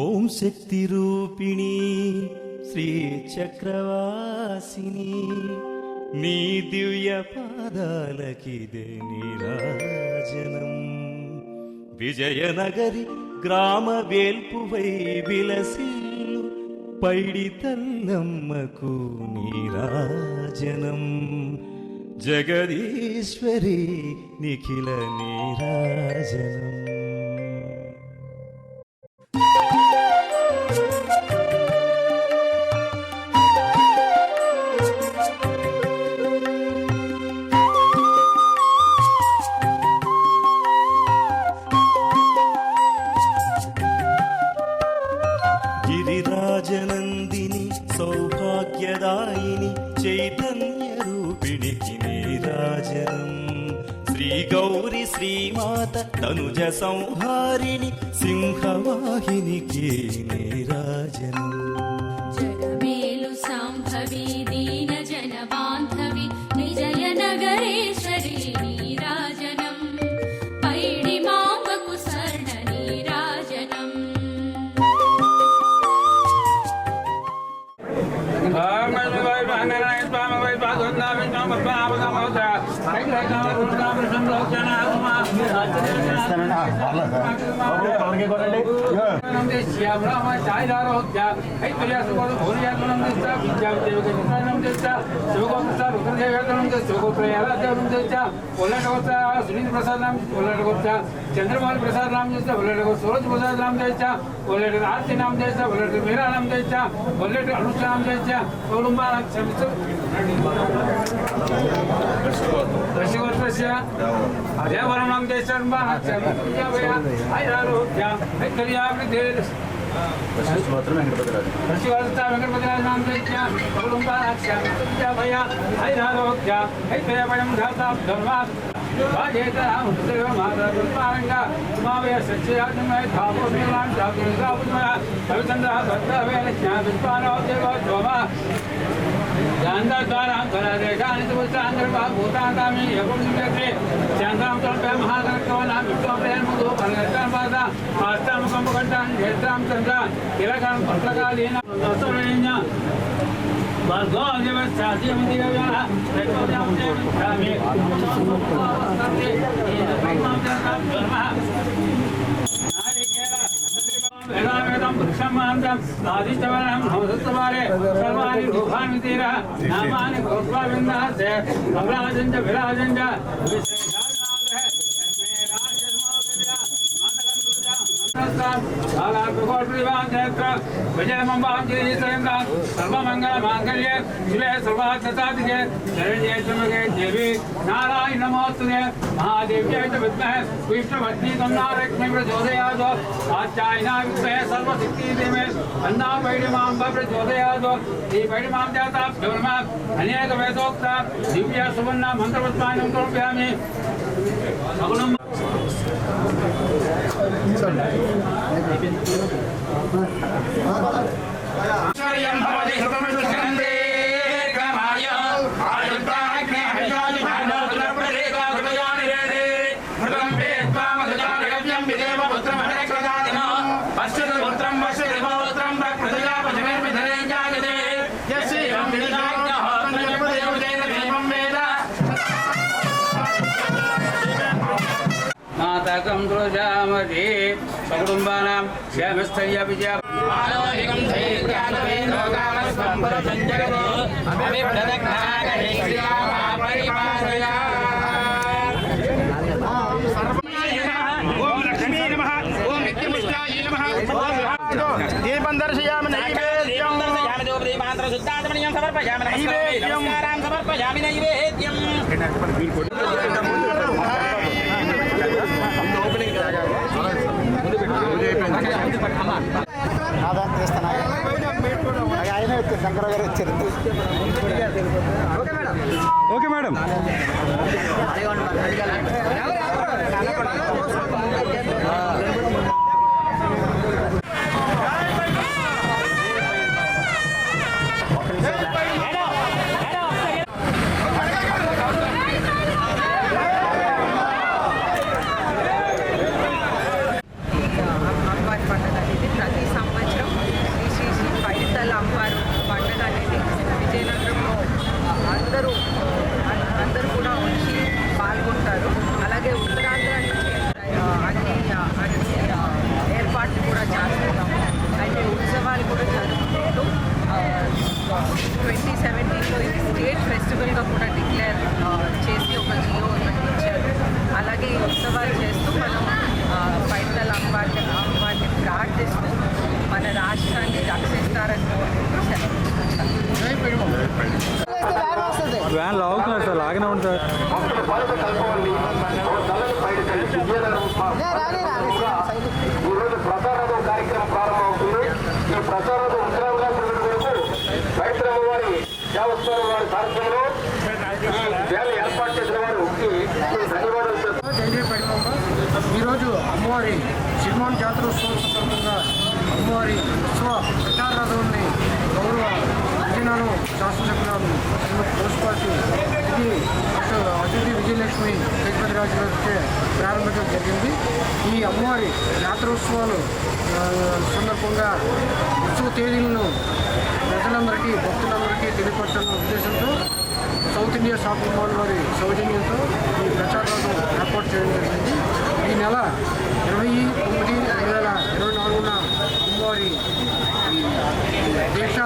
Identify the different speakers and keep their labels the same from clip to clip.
Speaker 1: ఓం శక్తి రూపిణి శ్రీ చక్రవాసిని నీ దివ్య పాదాలకిదే నీరాజనం. విజయనగరి గ్రామ వేల్పువై విలసిల్లు పైడి తల్లమ్మకు నీరాజనం. జగదీశ్వరి నిఖిల నీరాజనం. గిరిరాజనందిని సౌభాగ్యదాయిని చైతన్య రూపిణికి నీరాజనం. శ్రీ గౌరి శ్రీమాత తనుజ సంహారిణి సింహవాహినికి నీరాజనం.
Speaker 2: జగమేలు సాంభవి దీన జన బాంధవి విజయనగరేశ్వరి నీరాజనం. పైడి మాంబకు స్వర్ణ నీరాజనం.
Speaker 3: चंद्रमौली प्रसाद नाम जैसा सूरज प्रसाद नाम जैसा आरती नाम जैसा मीरा नाम जैसा अनुष्ठा नाम जैसा अजयवरम नाम जैसा वेंकटपतिराज नाम जैसा भैया वेदावेदं वृक्षमान्तं आदित्यवनं नमस्तवारे सर्वाणि रूपाणि तीरा नामानि गोत्वाविन्दासे अमराजं च विराजं च सर्वमंगलमांगल्ये शिवे सर्वार्थसाधिके शरण्ये त्र्यंबके देवी नारायणि नमोस्तुते महादेव्यै च विद्महे विष्णुपत्नीकं नारक्ष्मी प्रचोदयात् कात्यायना विद्महे सर्वशक्तिधीमहि तन्नो वैष्णवाम्ब प्रचोदयात् श्री वैष्णवां जाताभ्यो नमः अनेकवेदोक्त दिव्य सुवर्ण मन्त्रपुष्पाणि समर्पयामि नातकं तुलजामहे सकुटुम्बानां श्यामस्थैर्य विजय आलोहिकं धैर्यानवेनो कामस्वं परसञ्जगतो अभिप्रदग्नागरे श्रियामापरिपादया ओम लक्ष्मी नमः ओम नित्यमुष्टाय नमः दीपं दर्शयामि नैवेद्यं दर्शयामि देवदेवान्तर शुद्धात्मनियं समर्पयामि नमस्कारां समर्पयामि नैवेद्यं
Speaker 4: శంకర గారు వచ్చారు.
Speaker 5: Okay madam.
Speaker 6: ప్రతి
Speaker 5: హనుమాన్ జాతరోత్సవం సందర్భంగా అమ్మవారి ఉత్సవ ప్రచార రథాన్ని గౌరవ విజయనగరం శాసనసభ్యురాలు శ్రీమతి పుష్పాటి అతిథి విజయలక్ష్మి గజపతిరాజు గారిచే ప్రారంభించడం జరిగింది. ఈ అమ్మవారి జాతరోత్సవాలు సందర్భంగా ఉత్సవ తేదీలను ప్రజలందరికీ భక్తులందరికీ తెలియపరచాలన్న ఉద్దేశంతో సౌత్ ఇండియా షాపింగ్ మాల్ వారి సౌజన్యంతో ఈ ప్రచారాలను ఏర్పాటు చేయడం జరిగింది. ఈ నెల 29/2024 అమ్మవారి దీక్ష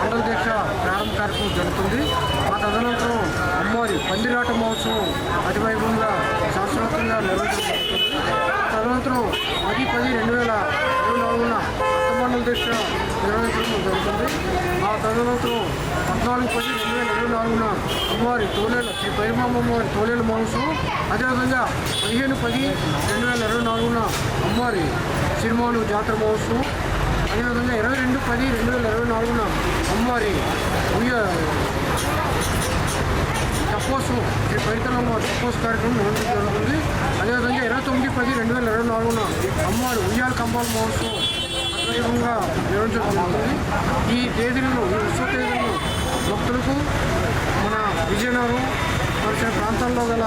Speaker 5: మండల దీక్ష ప్రారంభ కార్యక్రమం జరుగుతుంది. ఆ తదనంతరం అమ్మవారి పందిరాట మహోత్సవం అతివైభవంగా శాస్త్రోక్తంగా నిర్వహించడం జరుగుతుంది. తదనంతరం 10/10/2024 మండల దీక్ష నిర్వహించడం జరుగుతుంది. ఆ తదనంతరం 14/10/2024 అమ్మవారి తోలేళ్ళ శ్రీ భైరమాంబ అమ్మవారి తోలేళ్ళ మహోత్సవం, అదేవిధంగా 15/10/2024 అమ్మవారి సిరిమాను జాతర మహోత్సవం, అదేవిధంగా 22/10/2024 అమ్మవారి తపోత్సవం శ్రీ పైతలమ్మ తపోత్సవ కార్యక్రమం నిర్వహించడం జరుగుతుంది. అదేవిధంగా 29/10/2024 అమ్మవారి ఉయ్యాల కంబాల మహోత్సవం అత్యధికంగా నిర్వహించడం జరుగుతుంది. ఈ తేదీలను ఈ ఉత్సవ తేదీలను భక్తులకు మన విజయనగరం పరిసర ప్రాంతాల్లో గల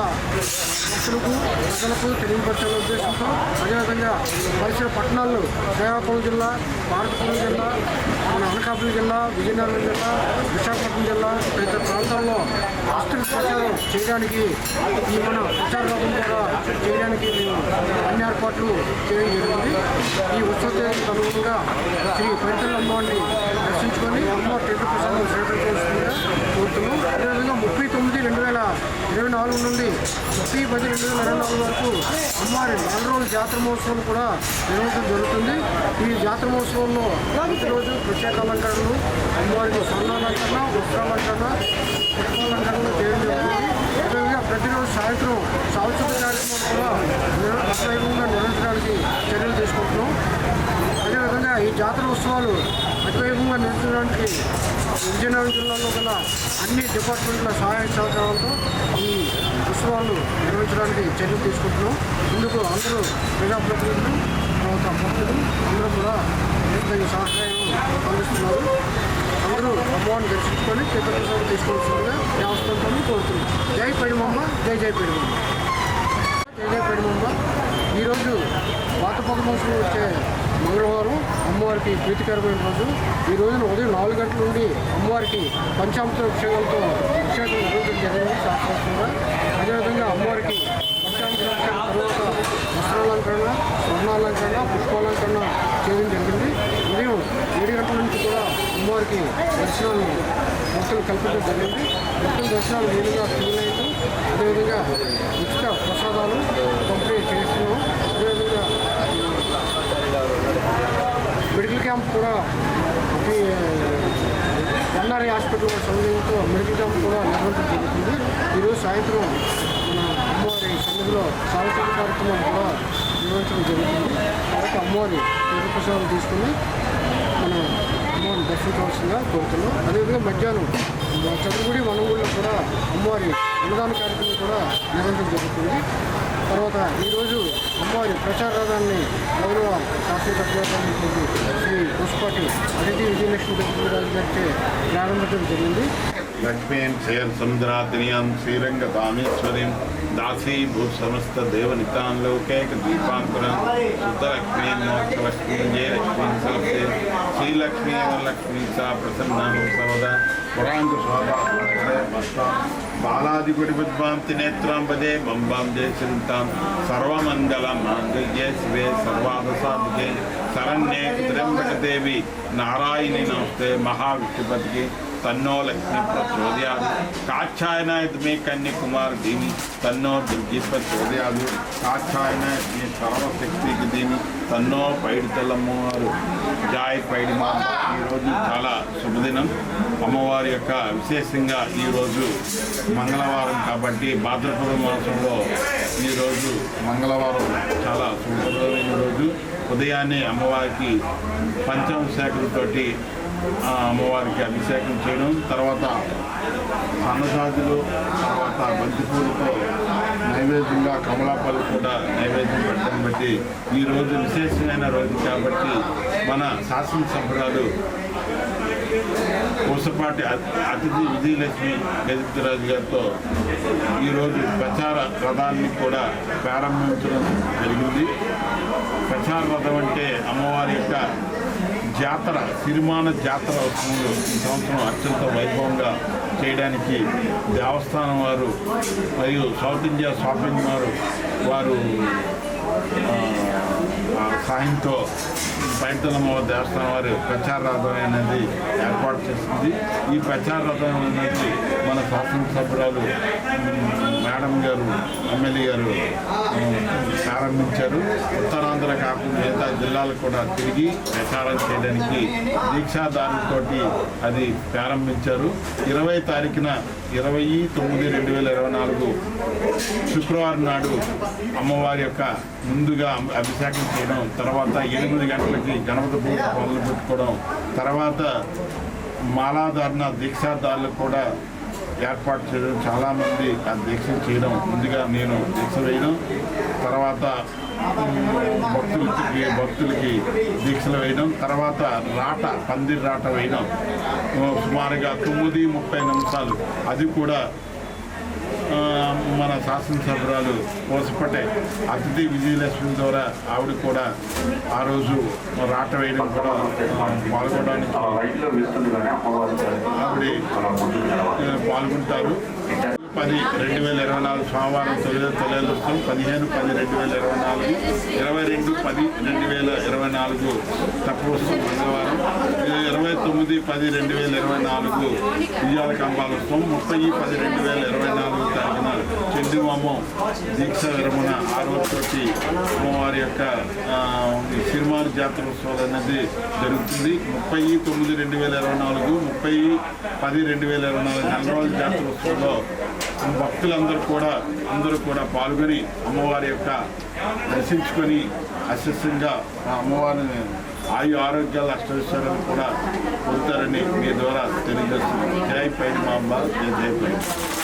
Speaker 5: భక్తులకు ప్రజలకు తెలియపరచాలనే ఉద్దేశంతో, అదేవిధంగా పరిసర పట్టణాల్లో శ్రీకాకుళం జిల్లా, పార్వతీపురం జిల్లా, మన అనకాపల్లి జిల్లా, విజయనగరం జిల్లా, విశాఖపట్నం జిల్లా తదితర ప్రాంతాల్లో విస్తృత ప్రచారం చేయడానికి ఈ మన ప్రచార రథం ద్వారా చేయడానికి మేము అన్ని ఏర్పాట్లు చేయడం జరిగింది. ఈ ఉత్సవ తేదీకి అనుగుణంగా శ్రీ పైతల అమ్మవారిని దర్శించుకొని అమ్మవారి తీర్థ ప్రసాదం స్వీకరించాల్సిందిగా కోరుతున్నాం. అదేవిధంగా 30/9/2024 నుండి 30/10/2024 వరకు అమ్మవారి 4 రోజుల జాతర మహోత్సవం కూడా నిర్వహించడం జరుగుతుంది. ఈ జాతర మహోత్సవంలో ప్రతిరోజు ప్రత్యేక అలంకరణలు, అమ్మవారికి స్వర్ణాలంకరణ, వస్త్రాలంకరణ, పుష్పాలంకరణ చేయడం జరుగుతుంది. అదేవిధంగా ప్రతిరోజు సాయంత్రం సాంస్కృతిక కార్యక్రమాలు కూడా అతివైభవంగా నిర్వహించడానికి చర్యలు తీసుకుంటున్నాం. అదేవిధంగా ఈ జాతర ఉత్సవాలు అతివైభవంగా నిర్వహించడానికి విజయనగరం జిల్లాలో గల అన్ని డిపార్ట్మెంట్ల సహాయ సహకారాలతో ఈ ఉత్సవాలు నిర్వహించడానికి చర్యలు తీసుకుంటున్నాం. ఇందుకు అందరూ ప్రజాప్రతినిధులు, తర్వాత భక్తులు అందరూ కూడా తగిన సహాయం అందిస్తున్నారు. అందరూ అమ్మవారిని దర్శించుకొని తీర్థప్రసాదం తీసుకోవాల్సిందిగా దేవస్థానంతో కోరుతున్నాం. జై పడిమమ్మ, జై జై పడిమమ్మ, జై జై పడిమమ్మ. ఈరోజు వాతపద మోసం వచ్చే మంగళవారం అమ్మవారికి ప్రీతికరమైన రోజు. ఈ రోజున ఉదయం 4 గంటల నుండి అమ్మవారికి పంచామృత అభిషేకాలతో అభిషేకం నిర్వహించడం జరిగింది శాస్త్రోక్తంగా. అదేవిధంగా అమ్మవారికి పంచామృత అభిషేకం తర్వాత వస్త్రాలంకరణ, స్వర్ణాలంకరణ, పుష్పాలంకరణ చేయడం జరిగింది. ఉదయం 7 గంటల నుంచి కూడా అమ్మవారికి దర్శనాలు భక్తులు కల్పించడం జరిగింది. భక్తుల దర్శనాలు వీలుగా క్లీన్. అదేవిధంగా ఉచిత ప్రసాదాలు పంపిణీ చేస్తున్నాం. అదేవిధంగా మెడికల్ క్యాంప్ కూడా ఎన్ఆర్ఐ హాస్పిటల్ సౌజన్యంతో మెడికల్ క్యాంప్ కూడా నిర్వహించడం జరుగుతుంది. ఈరోజు సాయంత్రం మన అమ్మవారి సన్నిధిలో సాంస్కృతిక కార్యక్రమం కూడా నిర్వహించడం జరుగుతుంది. కాబట్టి అమ్మవారి తీర్థప్రసాదం తీసుకుని మన అమ్మవారిని దర్శించవలసిందిగా కోరుతున్నాం. అదేవిధంగా మధ్యాహ్నం చంద్రగుడి వనంగుడిలో కూడా అమ్మవారి అన్నదాన కార్యక్రమం కూడా నిర్వహించడం జరుగుతుంది. తర్వాత ఈరోజు అమ్మవారి ప్రచార రథాన్ని గౌరవ శాసనసభ్యులు శ్రీ పుష్పాటి అతిథి విజయలక్ష్మి గజపతిరాజు గారిచే ప్రారంభించడం జరిగింది.
Speaker 6: లక్ష్మీం క్షేరసముద్రాతినియాం శ్రీరంగతామేశ్వరీం దాసీభూత సమస్త దేవనితాం లోకైక దీపాంకురం శుద్ధలక్ష్మీం మోక్షలక్ష్మీం జయలక్ష్మీం సలసే శ్రీలక్ష్మీ వరలక్ష్మీ సా ప్రసన్నాం సర్వదా పురాంగు శోభాకరే బాలాదిగుడి విద్వాం త్రినేత్రాం పదే బంబాం జయశ్రీంతాం సర్వమంగళ మాంగళ్యే శివే సర్వాదసాధికే శరణ్యే త్ర్యంబకదేవి నారాయణి నమస్తే మహావిష్ణుపతికి तन्नो लक्ष्मी प्रचोदयात् काक्षायनाय मे कन्याकुमार देवी तन्नो दुर्गी प्रचोदयात् काक्षायनाय मे सर्वशक्ति देवी तन्नो పైడితల్లమ్మవారు జాయ్ పైడిమా. ఈరోజు చాలా శుభదినం. అమ్మవారి యొక్క విశేషంగా ఈరోజు మంగళవారం కాబట్టి భాద్రపద మాసంలో ఈరోజు మంగళవారం చాలా శుభప్రదమైన రోజు. ఉదయాన్నే అమ్మవారికి పంచాభిషేకంతోటి అమ్మవారికి అభిషేకం చేయడం, తర్వాత సన్నజాజులు, తర్వాత బంతిపూలతో నైవేద్యంగా కమలాపల్లి కూడా నైవేద్యం పెట్టడం బట్టి ఈరోజు విశేషమైన రోజు కాబట్టి మన శాసనసభ్యురాలు పూసపాటి అతిథి విజయలక్ష్మి గజపతిరాజు గారితో ఈరోజు ప్రచార రథాన్ని కూడా ప్రారంభించడం జరిగింది. ప్రచార రథం అంటే అమ్మవారి యొక్క జాతర, సిరిమాన జాతర ఉత్సవంలో ఈ సంవత్సరం అత్యంత వైభవంగా చేయడానికి దేవస్థానం వారు మరియు సౌత్ ఇండియా షాపింగ్ వారు సాయంతో పైడితల్లమ్మ దేవస్థానం వారు ప్రచార రథం అనేది ఏర్పాటు చేస్తుంది. ఈ ప్రచార రథం అనేది మన శాసనసభ్యురాలు మేడం గారు, ఎమ్మెల్యే గారు ప్రారంభించారు. ఉత్తరాంధ్ర కాకుండా మిగతా జిల్లాలు కూడా తిరిగి ప్రచారం చేయడానికి దీక్షాదారులతోటి అది ప్రారంభించారు. 20 తారీఖున 20/9/2024 శుక్రవారం నాడు అమ్మవారి యొక్క ముందుగా అభిషేకం చేయడం, తర్వాత 8 గంటలకి గణపతి పూజ మొదలు పెట్టుకోవడం, తర్వాత మాలాధారణ దీక్షాదారులకు కూడా ఏర్పాటు చేయడం, చాలామంది ఆ దీక్ష చేయడం, ముందుగా నేను దీక్ష వేయడం, తర్వాత భక్తులకి దీక్షలు వేయడం, తర్వాత పందిరి రాట వేయడం సుమారుగా 9:30 నిమిషాలు. అది కూడా మన శాసనసభ్యురాలు పూసపటే అతిథి విజయలక్ష్మి ద్వారా ఆవిడ కూడా ఆ రోజు రాట వేయడం కూడా పాల్గొనడానికి ఆవిడ పాల్గొంటారు. 10/2024 సోమవారం తొలివెలుస్తాం. 15/10/2024, 22/10/2024 తప్పవస్తాం మంగళవారం, 29/10/2024 ఉయ్యాల కంబాలోత్సవం, 30/10/2024 తారీఖున చండిమామం దీక్ష విరమణ 6వ తోటి అమ్మవారి యొక్క సిరిమాన జాతరోత్సవాలు అనేది జరుగుతుంది. 30/9/2024, 30/10/2024 నెలవాళ్ళ జాతరోత్సవంలో భక్తులందరూ కూడా పాల్గొని అమ్మవారి యొక్క దర్శించుకొని అశస్యంగా అమ్మవారిని ఆరోగ్యాల అష్టైశ్వర్యాలు కూడా పొందుతారని మీ ద్వారా తెలియజేస్తున్నాను. జై పైడి మాంబ, జై పైడి.